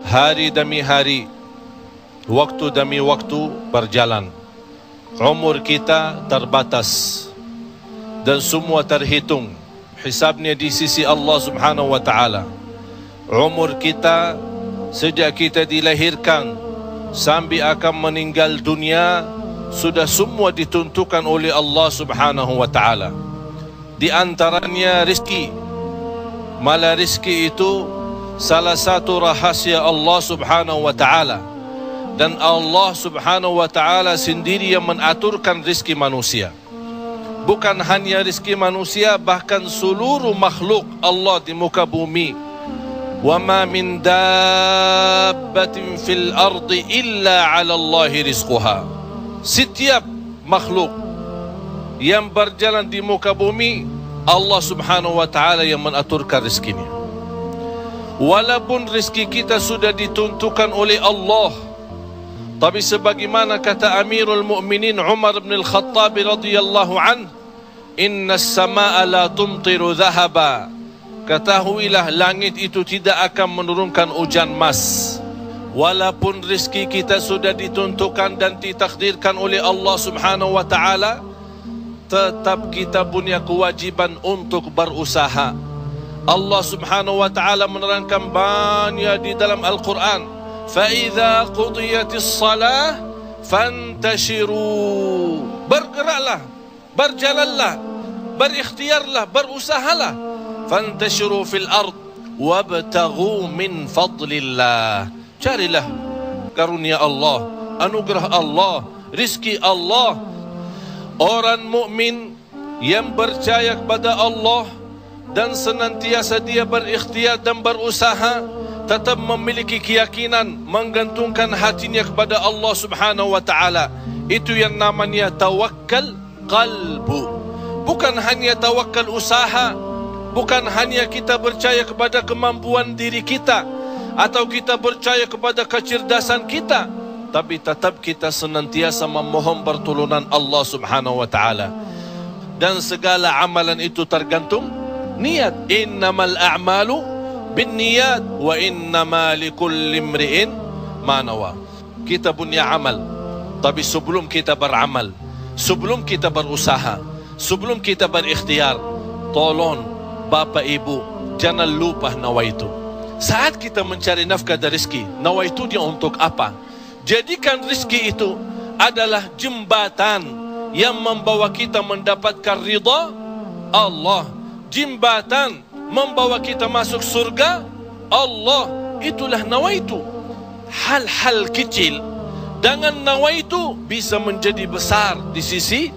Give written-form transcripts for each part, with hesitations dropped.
Hari demi hari, waktu demi waktu berjalan. Umur kita terbatas dan semua terhitung hisabnya di sisi Allah Subhanahu wa taala. Umur kita sejak kita dilahirkan sampai akan meninggal dunia sudah semua ditentukan oleh Allah Subhanahu wa taala. Di antaranya rezeki. Malah rezeki itu salah satu rahasia Allah Subhanahu wa taala, dan Allah Subhanahu wa taala sendiri yang mengaturkan rezeki manusia. Bukan hanya rezeki manusia, bahkan seluruh makhluk Allah di muka bumi. Wa ma min dabbatin fil ardi illa 'ala Allahi rizquha. Setiap makhluk yang berjalan di muka bumi, Allah Subhanahu wa taala yang mengaturkan rezekinya. Walaupun rezeki kita sudah ditentukan oleh Allah, tapi sebagaimana kata Amirul Mukminin Umar bin Al-Khattab radhiyallahu anhu, inna as-samaa'a la tumtiru dhahaba. Ketahuilah langit itu tidak akan menurunkan hujan emas. Walaupun rezeki kita sudah ditentukan dan ditakdirkan oleh Allah Subhanahu wa taala, tetap kita punya kewajiban untuk berusaha. Allah Subhanahu wa taala menerangkan banyak di dalam Al-Quran, فَإِذَا قُضِيَتِ الصَّلَاةِ فَانْتَشِرُوا. Bergeraklah, berjalanlah, berikhtiarlah, berusahalah. فَانْتَشِرُوا فِي الْأَرْضِ وَابْتَغُوا مِنْ فَضْلِ اللَّهِ. Carilah karunia Allah, anugerah Allah, rizki Allah. Orang mukmin yang percaya kepada Allah dan senantiasa dia berikhtiar dan berusaha, tetap memiliki keyakinan, menggantungkan hatinya kepada Allah Subhanahu wa taala. Itu yang namanya tawakkal qalbu. Bukan hanya tawakkal usaha, bukan hanya kita percaya kepada kemampuan diri kita atau kita percaya kepada kecerdasan kita, tapi tetap kita senantiasa memohon pertolongan Allah Subhanahu wa taala. Dan segala amalan itu tergantung niat. Innamal a'malu binniyat wa innama likulli imri'in ma nawa. Kita punya amal, tapi sebelum kita beramal, sebelum kita berusaha, sebelum kita berikhtiar, tolong Bapak Ibu jangan lupa nawaitu. Saat kita mencari nafkah dan rezeki, nawaitu dia untuk apa? Jadikan rezeki itu adalah jembatan yang membawa kita mendapatkan ridha Allah, jembatan membawa kita masuk surga Allah. Itulah nawaitu. Hal-hal kecil dengan nawaitu bisa menjadi besar di sisi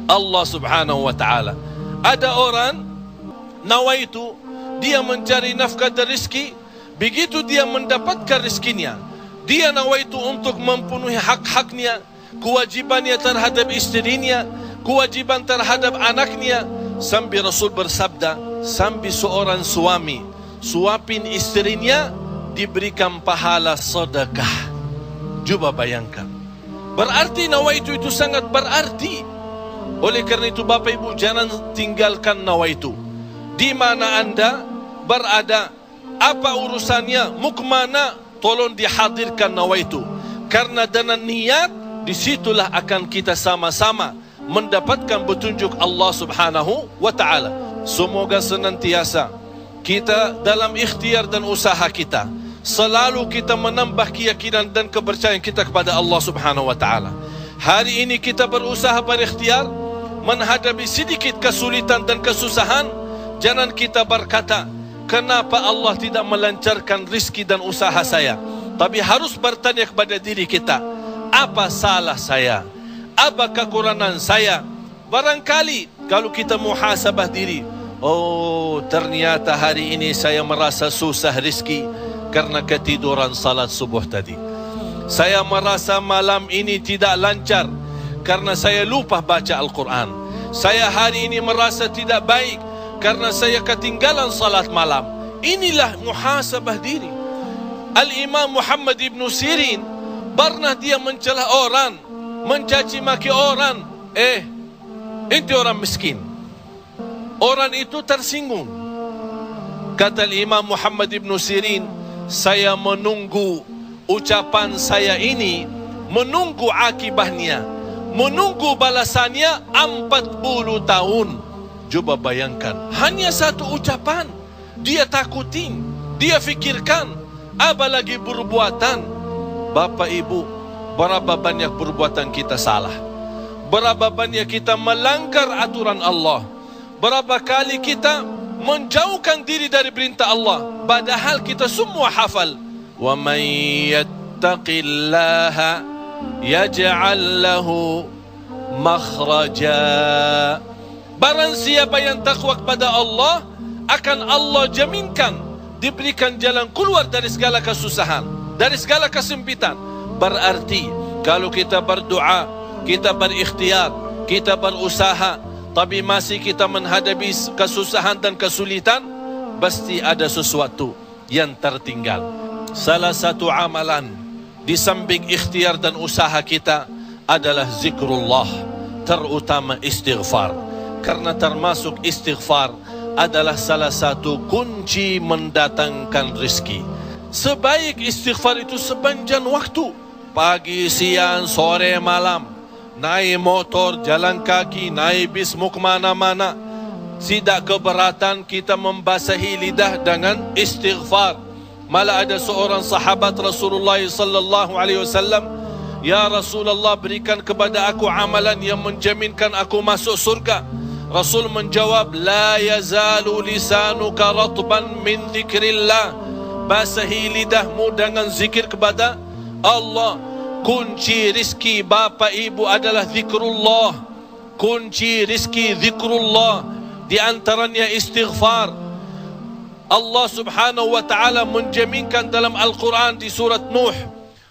Allah Subhanahu wa taala. Ada orang nawaitu dia mencari nafkah dan rezeki, begitu dia mendapatkan rezekinya, dia nawaitu untuk memenuhi hak-haknya, kewajibannya terhadap istrinya, kewajiban terhadap anaknya. Sampai Rasul bersabda, sampai seorang suami suapin istrinya diberikan pahala sedekah. Coba bayangkan, berarti nawaitu itu sangat berarti. Oleh karena itu Bapak Ibu jangan tinggalkan nawaitu. Di mana anda berada, apa urusannya, mau kemana, tolong dihadirkan nawaitu. Karena dengan niat, disitulah akan kita sama-sama mendapatkan petunjuk Allah Subhanahu wa ta'ala. Semoga senantiasa kita dalam ikhtiar dan usaha kita, selalu kita menambah keyakinan dan kepercayaan kita kepada Allah Subhanahu wa ta'ala. Hari ini kita berusaha berikhtiar, menghadapi sedikit kesulitan dan kesusahan, jangan kita berkata, kenapa Allah tidak melancarkan rizki dan usaha saya? Tapi harus bertanya kepada diri kita, apa salah saya? Apa kekurangan saya? Barangkali kalau kita muhasabah diri, oh ternyata hari ini saya merasa susah rizki karena ketiduran salat subuh tadi. Saya merasa malam ini tidak lancar karena saya lupa baca Al-Quran. Saya hari ini merasa tidak baik karena saya ketinggalan salat malam. Inilah muhasabah diri. Al-Imam Muhammad ibn Sirin pernah dia mencela orang, mencaci maki orang. Itu orang miskin. Orang itu tersinggung. Kata Imam Muhammad ibn Sirin, saya menunggu ucapan saya ini, menunggu akibahnya, menunggu balasannya 40 tahun. Coba bayangkan, hanya satu ucapan dia takutin, dia fikirkan, apalagi perbuatan. Bapak Ibu, berapa banyak perbuatan kita salah, berapa banyak kita melanggar aturan Allah, berapa kali kita menjauhkan diri dari perintah Allah, padahal kita semua hafal. Wa may yattaqillaha yaj'al lahu makhraja. Barang siapa yang takwa kepada Allah, akan Allah jaminkan diberikan jalan keluar dari segala kesusahan, dari segala kesempitan. Berarti kalau kita berdoa, kita berikhtiar, kita berusaha, tapi masih kita menghadapi kesusahan dan kesulitan, pasti ada sesuatu yang tertinggal. Salah satu amalan di samping ikhtiar dan usaha kita adalah zikrullah, terutama istighfar. Karena termasuk istighfar adalah salah satu kunci mendatangkan rezeki. Sebaik istighfar itu sepanjang waktu, pagi, siang, sore, malam. Naik motor, jalan kaki, naik bis, mau kemana-mana, tidak keberatan kita membasahi lidah dengan istighfar. Malah ada seorang sahabat Rasulullah sallallahu alaihi wasallam, "Ya Rasulullah, berikan kepada aku amalan yang menjaminkan aku masuk surga." Rasul menjawab, "La yazalu lisanuka ratban min zikrillah." Basahi lidahmu dengan zikir kepada Allah. Kunci rizki Bapak Ibu adalah zikrullah. Kunci rizki zikrullah, di antaranya istighfar. Allah subhanahu wa ta'ala menjaminkan dalam Al-Quran di surat Nuh,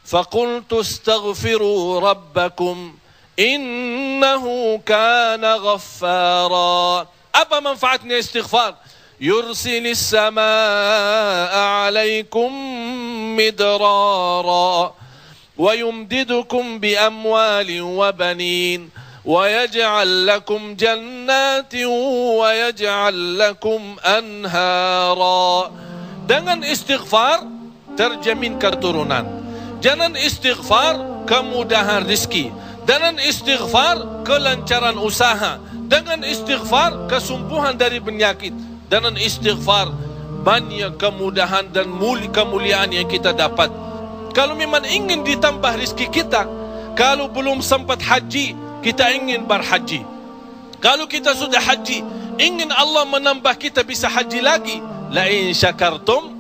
"Faqultu astaghfiru rabbakum innahu kana ghaffara." Apa manfaatnya istighfar? Yursilis samaa alaikum midrara wa yumdidukum bi amwalin wa banin wa yaj'al lakum jannatin wa yaj'al lakum anhara. Dengan istighfar terjamin keturunan. Dengan istighfar kemudahan rezeki. Dengan istighfar kelancaran usaha. Dengan istighfar kesembuhan dari penyakit. Dengan istighfar banyak kemudahan dan kemuliaan yang kita dapat. Kalau memang ingin ditambah rezeki kita, kalau belum sempat haji, kita ingin berhaji. Kalau kita sudah haji, ingin Allah menambah kita bisa haji lagi. La in syakartum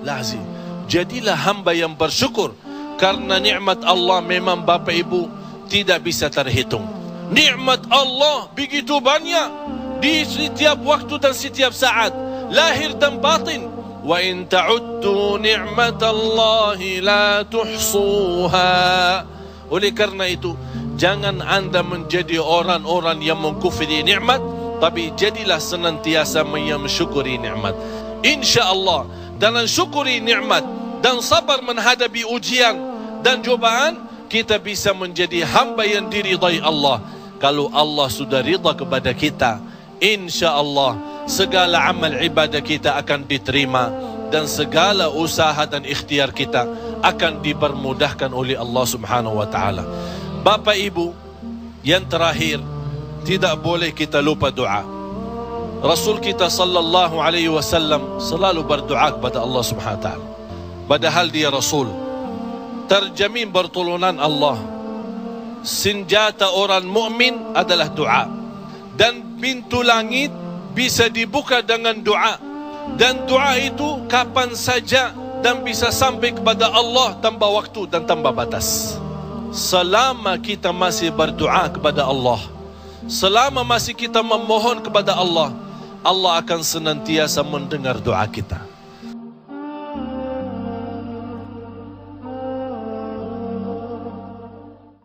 lazim. Jadilah hamba yang bersyukur, karena nikmat Allah memang Bapak Ibu tidak bisa terhitung. Nikmat Allah begitu banyak di setiap waktu dan setiap saat, lahir dan batin. Wa in ta'uddu ni'matallahi la tuhsuha. Oleh karena itu, jangan anda menjadi orang-orang yang mengkufri nikmat, tapi jadilah senantiasa mensyukuri nikmat. InsyaAllah dengan syukuri nikmat dan sabar menghadapi ujian dan cobaan, kita bisa menjadi hamba yang diridai Allah. Kalau Allah sudah ridha kepada kita, InsyaAllah segala amal ibadah kita akan diterima, dan segala usaha dan ikhtiar kita akan dipermudahkan oleh Allah subhanahu wa ta'ala. Bapak Ibu, yang terakhir, tidak boleh kita lupa doa. Rasul kita sallallahu alaihi wasallam selalu berdoa kepada Allah subhanahu wa ta'ala. Padahal dia Rasul, terjamin pertolongan Allah. Senjata orang mukmin adalah doa, dan pintu langit bisa dibuka dengan doa, dan doa itu kapan saja dan bisa sampai kepada Allah tanpa waktu dan tanpa batas. Selama kita masih berdoa kepada Allah, selama masih kita memohon kepada Allah, Allah akan senantiasa mendengar doa kita.